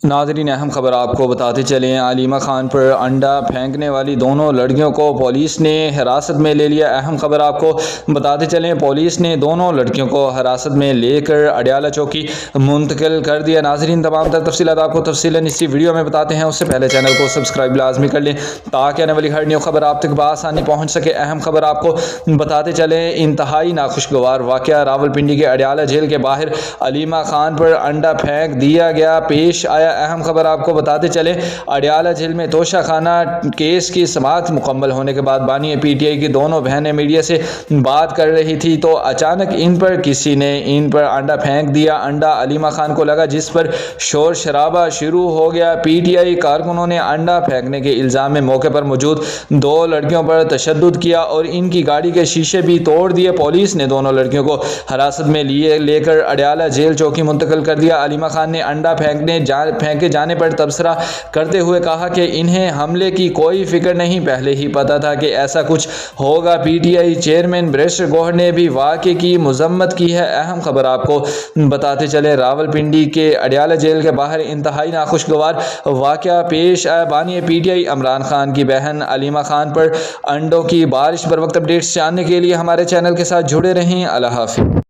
ناظرین اہم خبر آپ کو بتاتے چلیں، علیمہ خان پر انڈا پھینکنے والی دونوں لڑکیوں کو پولیس نے حراست میں لے لیا۔ اہم خبر آپ کو بتاتے چلیں، پولیس نے دونوں لڑکیوں کو حراست میں لے کر اڈیالہ چوکی منتقل کر دیا۔ ناظرین تمام تر تفصیلات آپ کو تفصیلاً اسی ویڈیو میں بتاتے ہیں، اس سے پہلے چینل کو سبسکرائب لازمی کر لیں تاکہ آنے والی ہر نیو خبر آپ تک بآسانی پہنچ سکے۔ اہم خبر آپ کو بتاتے چلیں، انتہائی ناخوشگوار واقعہ راولپنڈی کے اڈیالہ جیل کے باہر علیمہ خان پر انڈا پھینک دیا گیا پیش آیا۔ اہم خبر آپ کو بتاتے چلیں، اڈیالہ جیل میں توشہ خانہ کیس کی سماعت مکمل ہونے کے بعد بانی پی ٹی آئی کی دونوں بہنیں میڈیا سے بات کر رہی تھی تو اچانک ان پر کسی نے انڈا پھینک دیا۔ انڈا علیمہ خان کو لگا، جس پر شور شرابہ شروع ہو گیا۔ پی ٹی آئی کارکنوں نے انڈا پھینکنے کے الزام میں موقع پر موجود دو لڑکیوں پر تشدد کیا اور ان کی گاڑی کے شیشے بھی توڑ دیے۔ پولیس نے دونوں لڑکیوں کو حراست میں لے کر اڈیالہ جیل چوکی منتقل کر دیا۔ علیمہ خان نے انڈا پھینکے جانے پر تبصرہ کرتے ہوئے کہا کہ انہیں حملے کی کوئی فکر نہیں، پہلے ہی پتا تھا کہ ایسا کچھ ہوگا۔ پی ٹی آئی چیئرمین بیرسٹر گوہر نے بھی واقعے کی مذمت کی ہے۔ اہم خبر آپ کو بتاتے چلیں، راولپنڈی کے اڈیالہ جیل کے باہر انتہائی ناخوشگوار واقعہ پیش آیا۔ بانی پی ٹی آئی عمران خان کی بہن علیمہ خان پر انڈوں کی بارش۔ بر وقت اپڈیٹس جاننے کے لیے ہمارے چینل کے ساتھ جڑے رہیں۔ اللہ حافظ۔